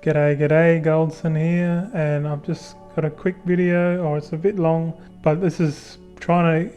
G'day, Goldson here, and I've just got a quick video, or it's a bit long, but this is trying to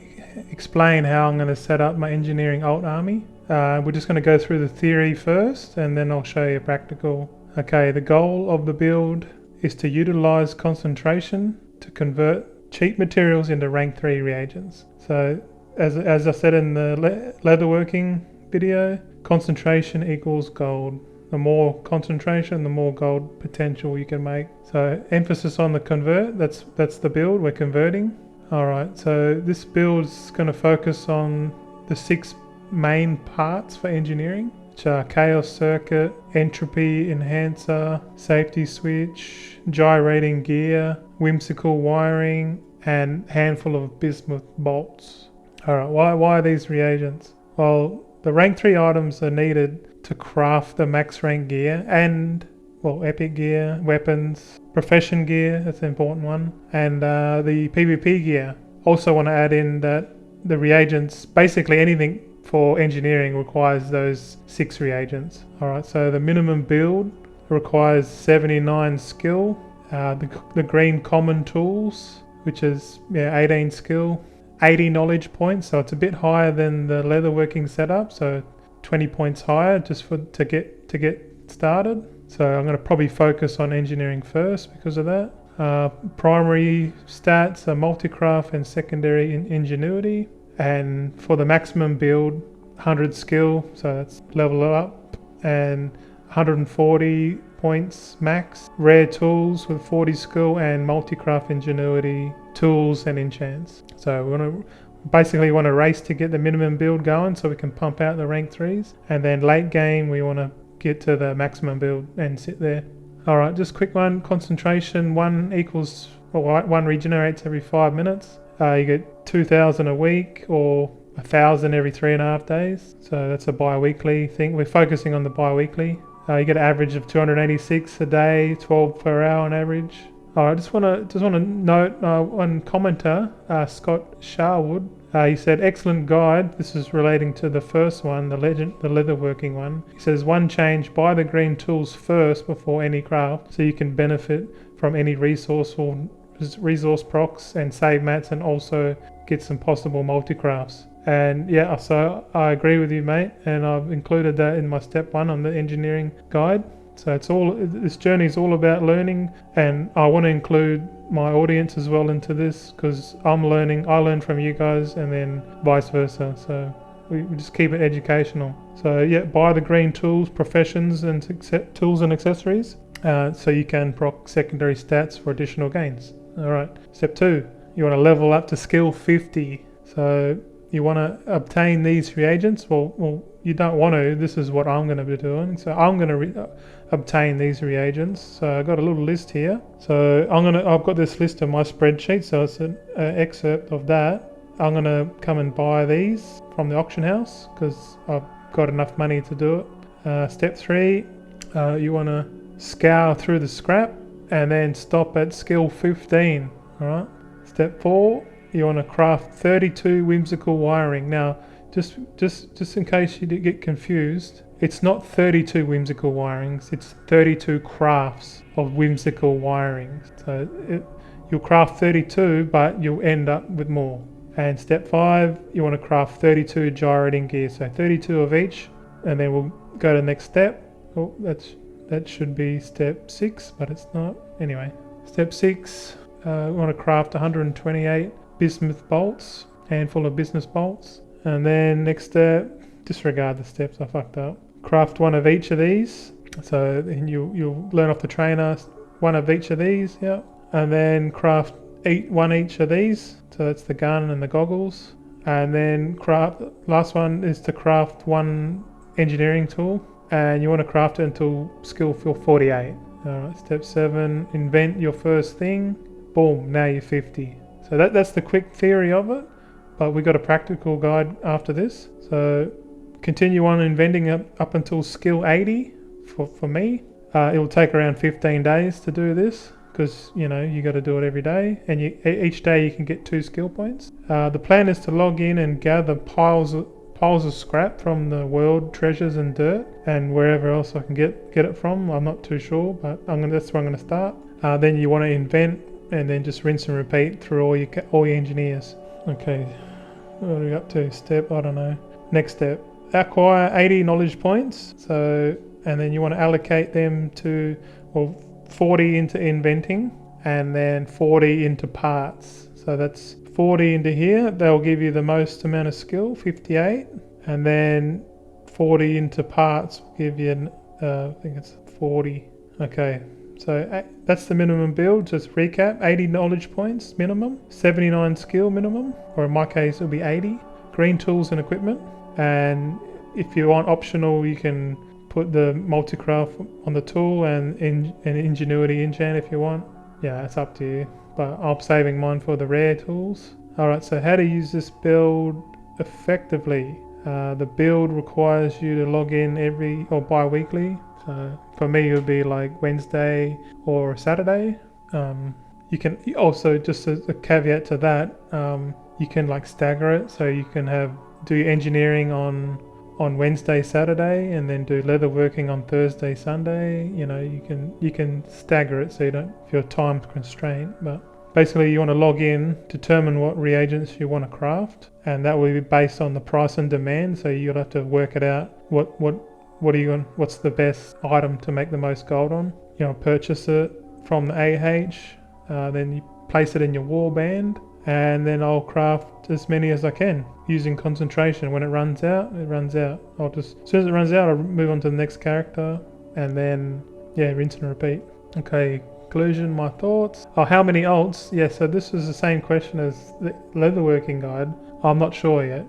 explain how I'm going to set up my engineering alt army. We're just going to go through the theory first, and then I'll show you practical. Okay, the goal of the build is to utilize concentration to convert cheap materials into rank 3 reagents. So as I said in the leatherworking video, concentration equals gold. The more concentration, the more gold potential you can make. So emphasis on the convert, that's the build we're converting. Alright, so this build is going to focus on the 6 main parts for engineering, which are Chaos Circuit, Entropy Enhancer, Safety Switch, Gyrating Gear, Whimsical Wiring, and handful of Bismuth Bolts. Alright, why are these reagents? Well, the rank 3 items are needed to craft the max rank gear and, well, epic gear, weapons, profession gear, that's an important one, and the PvP gear. Also want to add in that the reagents, basically anything for engineering requires those 6 reagents. Alright, so the minimum build requires 79 skill, the green common tools, which is 18 skill, 80 knowledge points, so it's a bit higher than the leatherworking setup, so 20 points higher just to get started. So I'm going to probably focus on engineering first because of that. Primary stats are multicraft and secondary ingenuity, and for the maximum build 100 skill, so that's level up, and 140 points max. Rare tools with 40 skill and multicraft ingenuity tools and enchants. So we want to race to get the minimum build going so we can pump out the rank 3s, and then late game we want to get to the maximum build and sit there. Alright, just quick one. Concentration 1 equals, well, 1 regenerates every 5 minutes. You get 2,000 a week or 1,000 every 3.5 days, so that's a bi-weekly thing. We're focusing on the bi-weekly. You get an average of 286 a day, 12 per hour on average. I just want to note one commenter, Scott Sharwood. He said, excellent guide. This is relating to the first one, the leatherworking one. He says, one change, buy the green tools first before any craft, so you can benefit from any resource procs and save mats, and also get some possible multi-crafts. And yeah, so I agree with you, mate, and I've included that in my step 1 on the engineering guide. So this journey is all about learning, and I want to include my audience as well into this, because I learn from you guys, and then vice versa. So we just keep it educational. So yeah, buy the green tools, professions, and tools and accessories, so you can proc secondary stats for additional gains. Alright, step 2, you want to level up to skill 50. So you want to obtain these reagents. Well, you don't want to. This is what I'm going to be doing. So I'm going to obtain these reagents. So I've got a little list here. So I've got this list in my spreadsheet. So it's an excerpt of that. I'm going to come and buy these from the auction house because I've got enough money to do it. Step 3, you want to scour through the scrap and then stop at skill 15. All right. Step 4. You want to craft 32 whimsical wiring. Now, just in case you get confused, it's not 32 whimsical wirings, it's 32 crafts of whimsical wiring. So you'll craft 32, but you'll end up with more. And step 5, you want to craft 32 gyrating gear. So 32 of each, and then we'll go to the next step. Oh, that should be step 6, but it's not. Anyway, step 6, we want to craft 128 Bismuth Bolts, handful of Bismuth Bolts, and then next step, disregard the steps, I fucked up. Craft 1 of each of these, so you'll learn off the trainer 1 of each of these, yeah, and then craft 1 each of these, so that's the gun and the goggles, and then last one is to craft 1 engineering tool, and you want to craft it until skill 48. Alright, step 7, invent your first thing, boom, now you're 50. So that's the quick theory of it, but we got a practical guide after this. So continue on inventing up until skill 80 for me. It will take around 15 days to do this, because you got to do it every day, and each day you can get 2 skill points. The plan is to log in and gather piles piles of scrap from the world treasures and dirt and wherever else I can get it from. I'm not too sure, but that's where I'm going to start. Then you want to invent and then just rinse and repeat through all your engineers. Okay, what are we up to? Step, I don't know. Next step, acquire 80 knowledge points. So, and then you want to allocate them to, well, 40 into inventing and then 40 into parts. So that's 40 into here. They'll give you the most amount of skill, 58, and then 40 into parts will give you, I think it's 40. Okay, so that's the minimum build. Just recap: 80 knowledge points minimum, 79 skill minimum, or in my case it'll be 80. Green tools and equipment, and if you want optional, you can put the multi-craft on the tool and ingenuity enchant if you want. Yeah, it's up to you, but I'm saving mine for the rare tools. Alright, so how to use this build effectively. The build requires you to log in every or bi-weekly. So for me it would be like Wednesday or Saturday. You can also, just as a caveat to that, you can like stagger it, so you can do engineering on Wednesday, Saturday, and then do leatherworking on Thursday, Sunday. You know, you can stagger it so you don't feel time constraint. But basically, you want to log in, determine what reagents you want to craft, and that will be based on the price and demand. So you'll have to work it out. What's the best item to make the most gold on? You know, purchase it from the AH, then you place it in your warband, and then I'll craft as many as I can using concentration. When it runs out, it runs out. As soon as it runs out, I'll move on to the next character, and then rinse and repeat. Okay, conclusion, my thoughts. Oh, how many alts? Yeah, so this is the same question as the leatherworking guide. I'm not sure yet.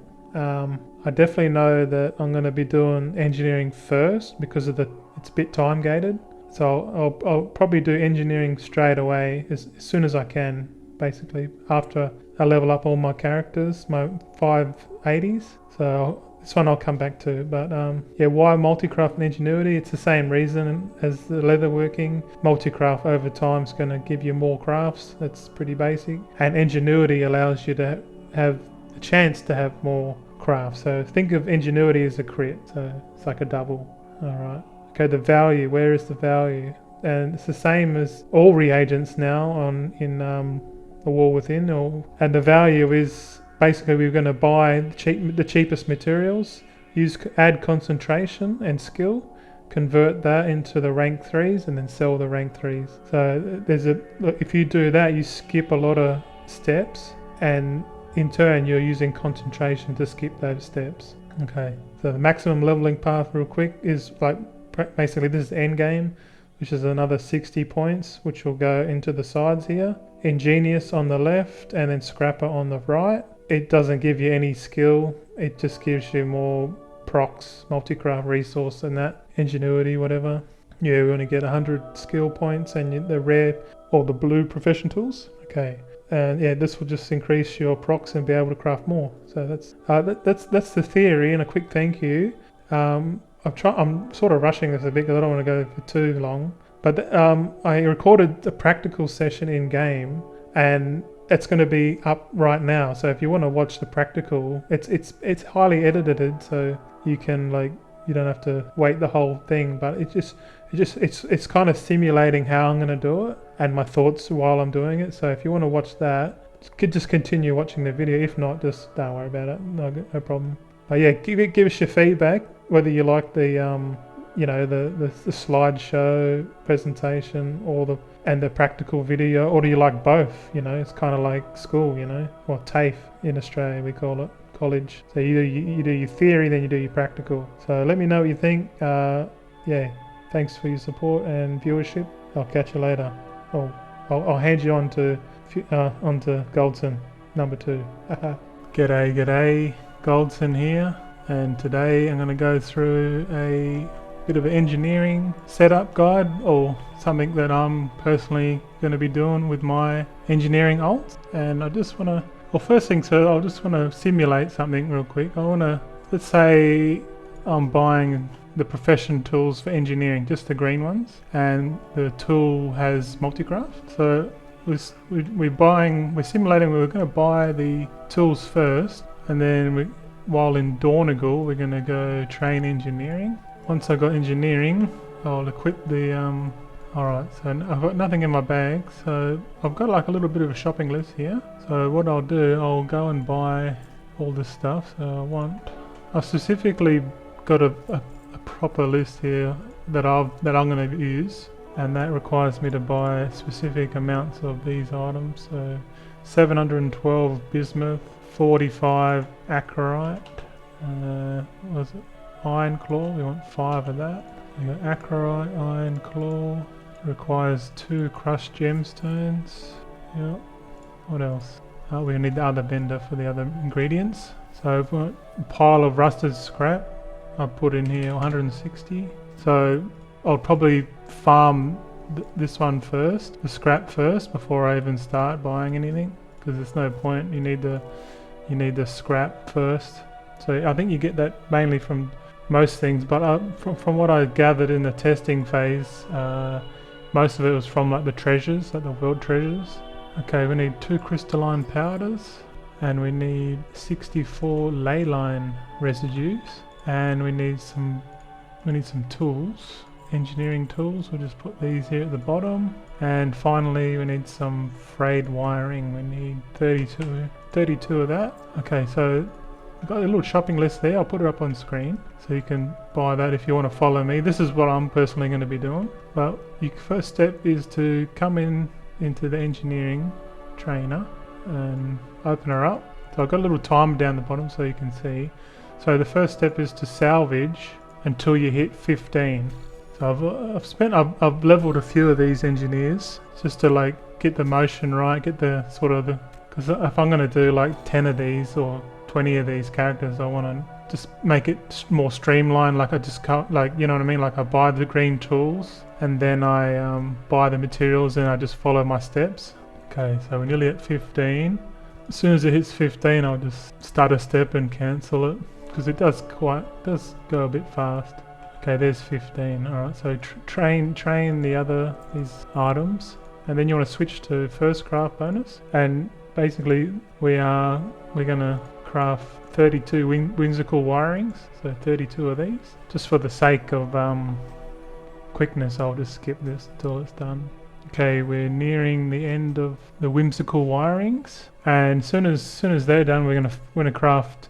I definitely know that I'm going to be doing engineering first because of it's a bit time gated. So I'll probably do engineering straight away as soon as I can, basically, after I level up all my characters, my 580s. So this one I'll come back to. But why multi-craft and ingenuity? It's the same reason as the leatherworking. Multi-craft over time is going to give you more crafts. That's pretty basic. And ingenuity allows you to have a chance to have more crafts. So think of ingenuity as a crit. So it's like a double. Alright. Okay, the value. Where is the value? And it's the same as all reagents now in the War Within. And the value is basically we're going to buy the cheapest materials, add concentration and skill, convert that into the rank 3s, and then sell the rank 3s. So if you do that, you skip a lot of steps, and in turn you're using concentration to skip those steps. Okay, so the maximum leveling path real quick is like basically this is the end game, which is another 60 points, which will go into the sides here. Ingenious on the left and then Scrapper on the right. It doesn't give you any skill, it just gives you more procs, multi-craft resource and that, ingenuity, whatever. Yeah, we want to get 100 skill points and the rare or the blue profession tools. Okay, and this will just increase your procs and be able to craft more. So that's the theory. And a quick thank you. I'm sort of rushing this a bit because I don't want to go for too long. But I recorded a practical session in game, and it's going to be up right now. So if you want to watch the practical, it's highly edited, so you can you don't have to wait the whole thing. But it's kind of simulating how I'm going to do it and my thoughts while I'm doing it. So if you want to watch that, just continue watching the video. If not, just don't worry about it. No problem. But yeah, give us your feedback whether you like the the slideshow presentation and the practical video, or do you like both? It's kind of like school, or TAFE in Australia we call it, college. So you do your theory, then you do your practical. So let me know what you think. Thanks for your support and viewership. I'll catch you later. I'll hand you on to Goldson number 2. G'day, Goldson here, and today I'm going to go through a bit of an engineering setup guide, or something that I'm personally going to be doing with my engineering alts. And I just want to, first thing, so I just want to simulate something real quick. Let's say I'm buying the profession tools for engineering, just the green ones, and the tool has multi-craft. So we're simulating we're going to buy the tools first, and then while in Dornigal, we're going to go train engineering. Once I got engineering, I'll equip the alright, so I've got nothing in my bag, so I've got like a little bit of a shopping list here. So what I'll do, I'll go and buy all this stuff. So I've specifically got a proper list here that I'm going to use, and that requires me to buy specific amounts of these items. So 712 bismuth, 45 Aqirite, was it Ironclaw? We want 5 of that. We got Aqirite, Ironclaw, requires 2 crushed gemstones. Yep. What else? We need the other bender for the other ingredients. So I've got a pile of rusted scrap. I'll put in here 160. So I'll probably farm this one first, the scrap first, before I even start buying anything, because there's no point. You need the scrap first. So I think you get that mainly from most things, but from what I gathered in the testing phase, most of it was from like the treasures, like the world treasures. Okay, we need 2 crystalline powders, and we need 64 ley line residues, and we need some tools, engineering tools. We'll just put these here at the bottom. And finally, we need some frayed wiring. We need 32 of that. Okay, so I've got a little shopping list there. I'll put it up on screen so you can buy that if you want to follow me. This is what I'm personally going to be doing. But your first step is to come into the engineering trainer and open her up. So I've got a little timer down the bottom so you can see. So the first step is to salvage until you hit 15. So I've leveled a few of these engineers just to like get the motion right, get the sort of because if I'm going to do like 10 of these or 20 of these characters, I want to just make it more streamlined. Like I just can't, like, you know what I mean? Like I buy the green tools and then I buy the materials and I just follow my steps. Okay, so we're nearly at 15. As soon as it hits 15, I'll just start a step and cancel it, because it does go a bit fast. Okay, there's 15. Alright, so train these items, and then you want to switch to first craft bonus, and basically we're gonna craft 32 whimsical wirings, so 32 of these. Just for the sake of quickness, I'll just skip this until it's done. Okay, we're nearing the end of the whimsical wirings, and soon as they're done, we're gonna craft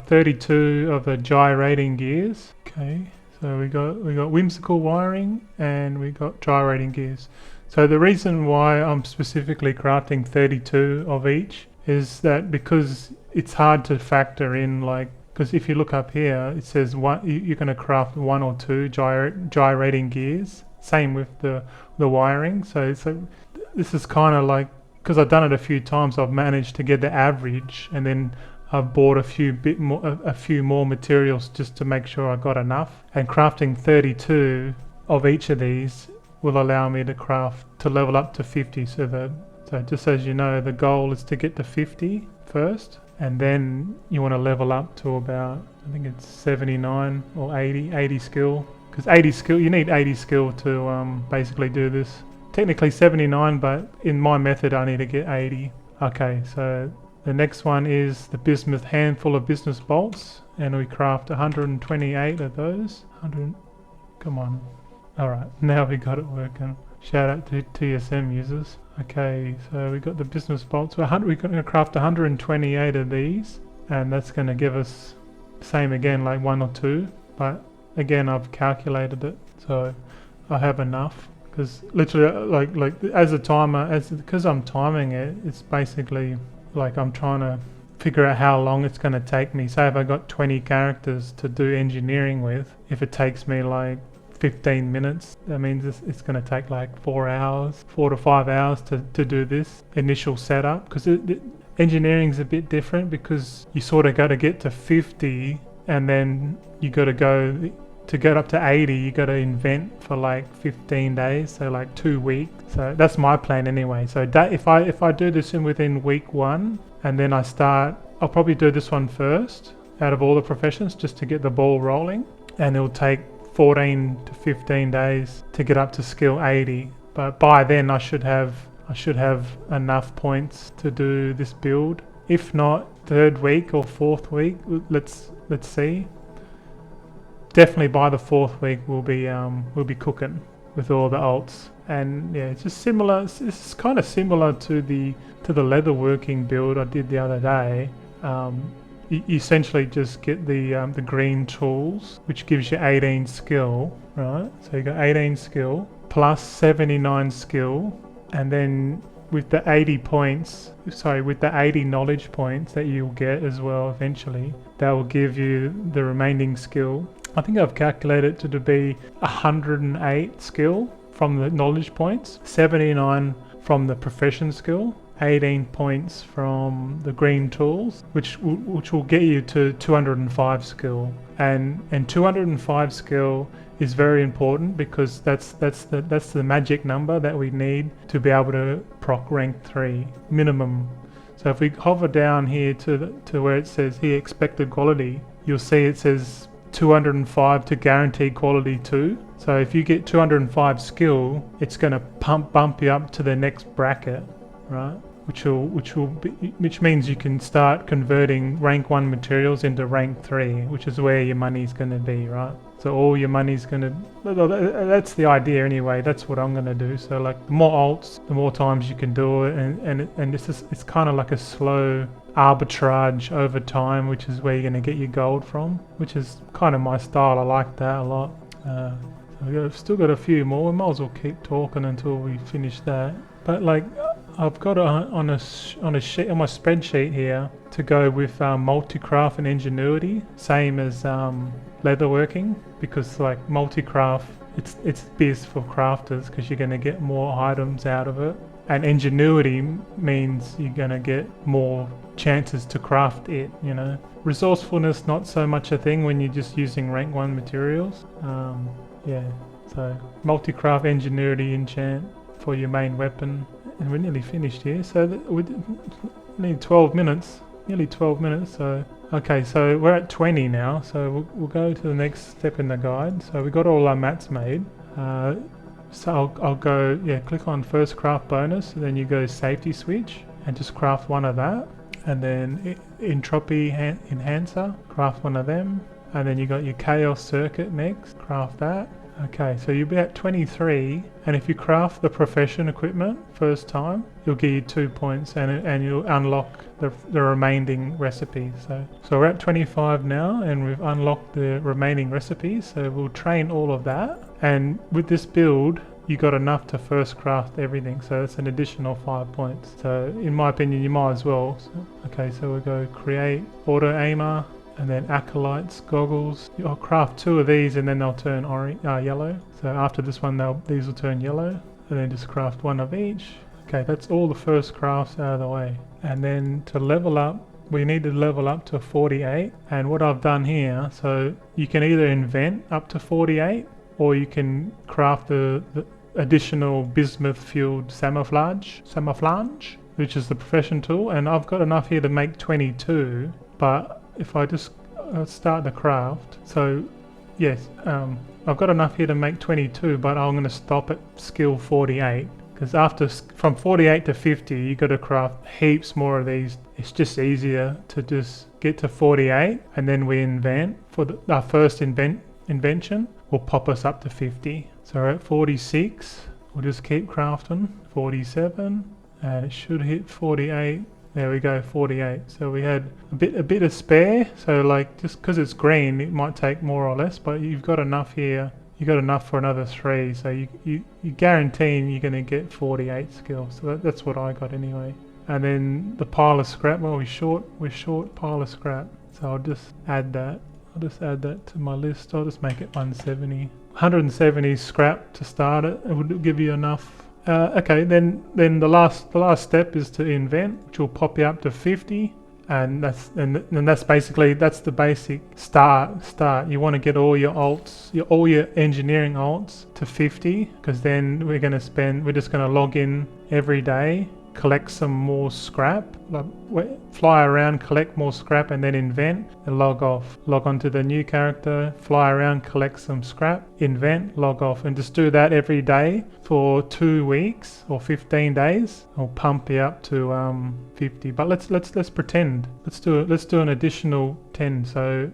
32 of the gyrating gears. Okay, so we got whimsical wiring and we got gyrating gears. So the reason why I'm specifically crafting 32 of each is that because it's hard to factor in, like, because if you look up here, it says you're going to craft 1 or 2 gyrating gears. Same with the wiring. So this is kind of like, because I've done it a few times, I've managed to get the average, and then I've bought a few more materials just to make sure I got enough. And crafting 32 of each of these will allow me to level up to 50. So just as you know, the goal is to get to 50 first, and then you want to level up to about, I think it's 79 or 80 skill. Because 80 skill, you need 80 skill to basically do this. Technically 79, but in my method I need to get 80. Okay, so the next one is the bismuth handful of bismuth bolts, and we craft 128 of those. Come on. Alright, now we got it working. Shout out to TSM users. Okay, so we got the bismuth bolts. We're going to craft 128 of these, and that's going to give us same again, like 1 or 2, but again I've calculated it, so I have enough. Because literally, like as a timer, because I'm timing it, it's basically like I'm trying to figure out how long it's going to take me. Say if I got 20 characters to do engineering with, if it takes me like 15 minutes, that means it's going to take like 4 to 5 hours to do this initial setup. Because engineering is a bit different, because you sort of got to get to 50, and then you got to go to get up to 80, you got to invent for like 15 days, so like 2 weeks. So that's my plan anyway. So if I do this within week 1, and then I'll probably do this one first out of all the professions, just to get the ball rolling, and it'll take 14 to 15 days to get up to skill 80. But by then I should have enough points to do this build. If not, 3rd week or 4th week. Let's see. Definitely by the 4th week we'll be cooking with all the alts. And yeah, it's just similar. It's kind of similar to the leatherworking build I did the other day. You essentially just get the green tools, which gives you 18 skill, right? So you got 18 skill plus 79 skill, and then with the 80 points, with the 80 knowledge points that you'll get as well eventually, that will give you the remaining skill. I think I've calculated it to be 108 skill from the knowledge points, 79 from the profession skill, 18 points from the green tools, which will get you to 205 skill. And 205 skill is very important because that's the magic number that we need to be able to proc rank 3 minimum. So if we hover down here to where it says here expected quality, you'll see it says 205 to guaranteed quality 2. So if you get 205 skill, it's going to bump you up to the next bracket, right? Which means you can start converting rank 1 materials into rank 3, which is where your money's going to be, right? So all your money's going to, that's the idea anyway. That's what I'm going to do. So like the more alts, the more times you can do it, and it's kind of like a slow arbitrage over time, which is where you're going to get your gold from, which is kind of my style. I like that a lot. We've still got a few more. We might as well keep talking until we finish that. But like, I've got on my spreadsheet here to go with multi-craft and ingenuity, same as leatherworking, because like multi-craft, it's biz for crafters because you're going to get more items out of it, and ingenuity means you're going to get more chances to craft it, you know. Resourcefulness, not so much a thing when you're just using rank 1 materials. Yeah, so multi-craft, ingenuity, enchant for your main weapon. And we're nearly finished here, so we need 12 minutes, nearly 12 minutes. So okay, so we're at 20 now, so we'll go to the next step in the guide. So we got all our mats made. So I'll go, yeah, click on first craft bonus, and then you go safety switch and just craft one of that, and then Entropy Enhancer, craft one of them, and then you got your chaos circuit next, craft that. Okay, so you'll be at 23, and if you craft the profession equipment first time, you'll give you 2 points, and you'll unlock the remaining recipes. So we're at 25 now, and we've unlocked the remaining recipes, so we'll train all of that. And with this build, you got enough to first craft everything, so it's an additional 5 points. So in my opinion, you might as well. Okay, so we'll go create auto aimer, and then Acolytes, goggles. I'll craft 2 of these and then they'll turn yellow. So after this one, these will turn yellow. And then just craft 1 of each. Okay, that's all the first crafts out of the way. And then to level up, we need to level up to 48. And what I've done here, so you can either invent up to 48, or you can craft the additional Bismuth Fueled Samophlange, which is the profession tool. And I've got enough here to make 22, but if I just start the craft, so yes, I've got enough here to make 22, but I'm going to stop at skill 48, because from 48 to 50 you got to craft heaps more of these. It's just easier to just get to 48, and then we invent for our first invention will pop us up to 50. So we're at 46, we'll just keep crafting. 47, and it should hit 48. There we go, 48. So we had a bit of spare. So like, just because it's green, it might take more or less, but you've got enough here. You got enough for another 3. So you guaranteeing you're going to get 48 skills. So that's what I got anyway. And then the pile of scrap. Well, we're short pile of scrap. So I'll just add that. I'll just add that to my list. I'll just make it 170. 170 scrap to start it. It would give you enough. Okay, then the last step is to invent, which will pop you up to 50, and that's the basic start. You want to get all your alts, all your engineering alts to 50, because then we're just going to log in every day collect some more scrap, like fly around, collect more scrap, and then invent and log off. Log onto the new character, fly around, collect some scrap, invent, log off, and just do that every day for 2 weeks or 15 days. I'll pump you up to 50. But let's pretend. Let's do an additional 10. So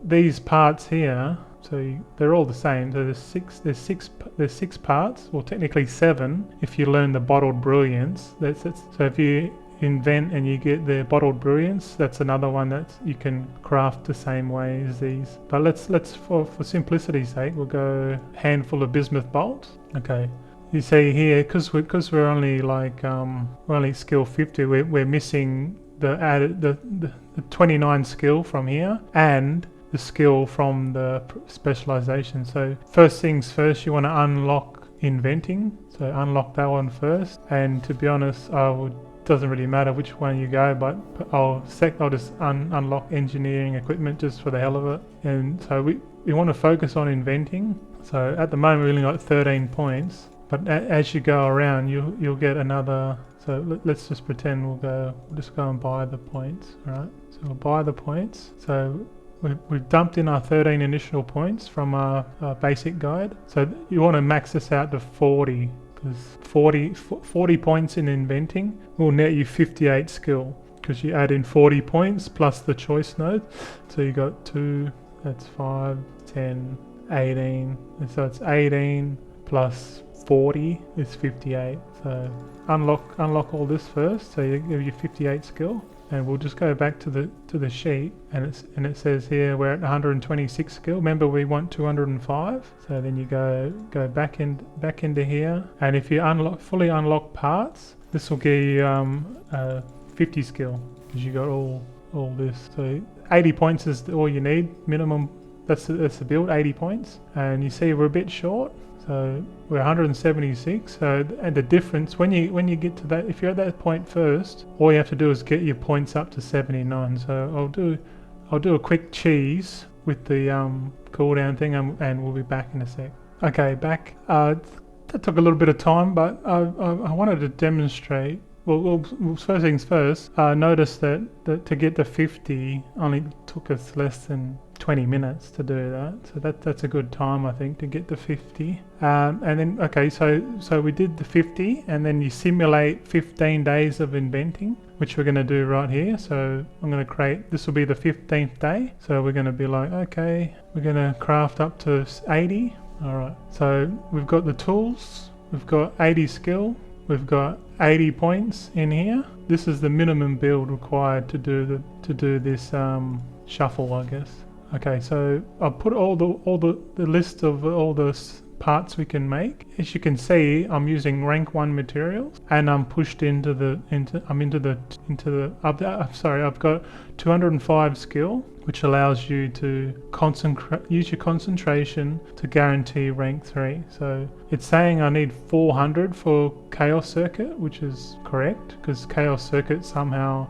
these parts here. So they're all the same. So there's six parts, or technically 7 if you learn the bottled brilliance. So if you invent and you get the bottled brilliance, that's another one that you can craft the same way as these. But let's for simplicity's sake, we'll go handful of Bismuth Bolts. Okay. You see here, because we're only like we're only skill 50, we're missing the 29 skill from here and the skill from the specialization. So first things first, you want to unlock inventing. So unlock that one first. And to be honest, doesn't really matter which one you go, but I'll just unlock engineering equipment just for the hell of it. And so we want to focus on inventing. So at the moment we only got 13 points, but as you go around, you'll get another. So let's just pretend we'll just go and buy the points. All right. So we'll buy the points. So we've dumped in our 13 initial points from our basic guide. So you want to max this out to 40, because 40 points in inventing will net you 58 skill, because you add in 40 points plus the choice node. So you got 2, that's 5, 10, 18. And so it's 18 plus 40 is 58. So unlock all this first. So you give you 58 skill. And we'll just go back to the sheet, and it says here we're at 126 skill. Remember, we want 205. So then you go back into here, and if you fully unlock parts, this will give you 50 skill, because you got all this. So 80 points is all you need minimum. That's the build, 80 points. And you see we're a bit short. So we're 176. So, and the difference when you get to that, if you're at that point first, all you have to do is get your points up to 79. So I'll do a quick cheese with the cooldown thing, and we'll be back in a sec. Okay, back. That took a little bit of time, but I wanted to demonstrate. Well, first things first. Notice that to get to 50 only took us less than 20 minutes to do that. So that's a good time, I think, to get to 50. And then, okay, so we did the 50, and then you simulate 15 days of inventing, which we're going to do right here. So I'm going to create, this will be the 15th day. So we're going to be like, okay, we're going to craft up to 80. All right, so we've got the tools, we've got 80 skill, we've got 80 points in here. This is the minimum build required to do this shuffle, I guess. Okay, so I'll put all the list of all the parts we can make. As you can see, I'm using rank 1 materials, and I'm pushed I've got 205 skill, which allows you to use your concentration to guarantee rank 3. So it's saying I need 400 for Chaos Circuit, which is correct, because Chaos Circuit somehow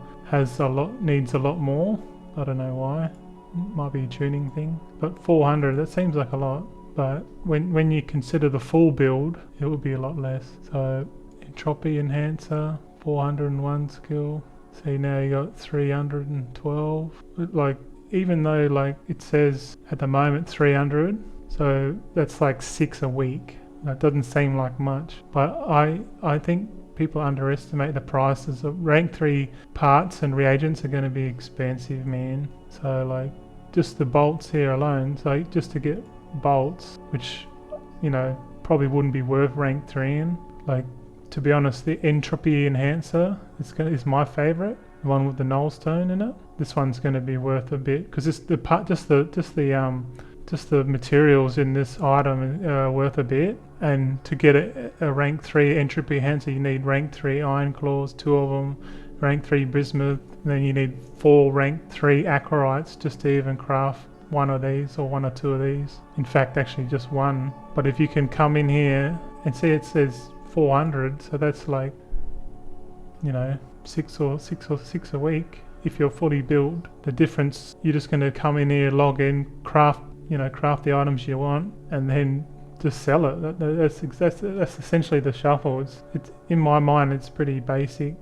needs a lot more. I don't know why. Might be a tuning thing, but 400, that seems like a lot, but when you consider the full build, it would be a lot less. So Entropy Enhancer, 401 skill. See, now you got 312. Like, even though like it says at the moment 300, so that's like 6 a week. That doesn't seem like much, but I think people underestimate the prices of rank 3 parts, and reagents are going to be expensive, man. So like just the bolts here alone, so just to get bolts, which probably wouldn't be worth rank 3 in. Like, to be honest, the Entropy Enhancer is my favorite, the one with the Null Stone in it. This one's going to be worth a bit, because just the materials in this item are worth a bit. And to get a rank 3 Entropy Enhancer, you need rank 3 Ironclaws, 2 of them, rank 3 Bismuth, and then you need 4 rank 3 Aqirites just to even craft one of these, or 1 or 2 of these. In fact, actually just 1. But if you can come in here and see it says 400, so that's like, 6 a week. If you're fully built, the difference, you're just going to come in here, log in, craft the items you want, and then just sell it. That's essentially the shuffle. It's in my mind, it's pretty basic.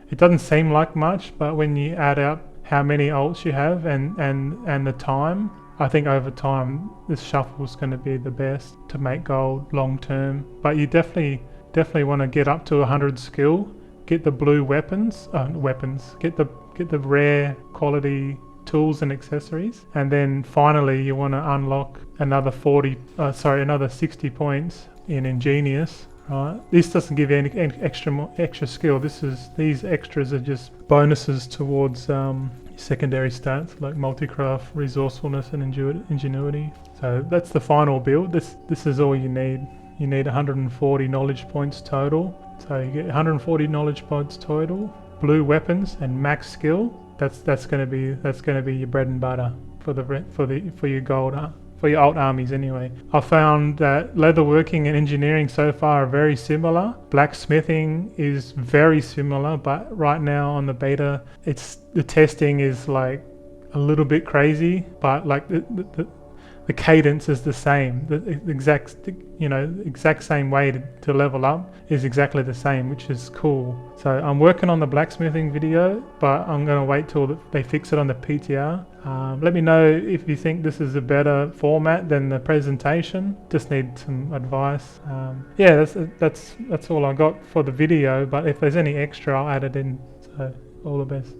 It doesn't seem like much, but when you add up how many alts you have and the time, I think over time this shuffle is going to be the best to make gold long term. But you definitely want to get up to 100 skill, get the blue weapons, get the rare quality tools and accessories, and then finally you want to unlock another 60 points in Ingenious. Right, this doesn't give you any extra skill. These extras are just bonuses towards secondary stats like multicraft, resourcefulness, and ingenuity. So that's the final build. This is all you need. You need 140 knowledge points total. So you get 140 knowledge points total, blue weapons, and max skill. That's going to be your bread and butter for your gold. For your alt armies anyway. I found that leatherworking and engineering so far are very similar. Blacksmithing is very similar, but right now on the beta, the testing is like a little bit crazy, but like the cadence is the same. The exact same way to level up is exactly the same, which is cool. So I'm working on the blacksmithing video, but I'm going to wait till they fix it on the PTR. Let me know if you think this is a better format than the presentation. Just need some advice. Yeah, that's all I got for the video, but if there's any extra, I'll add it in. So all the best.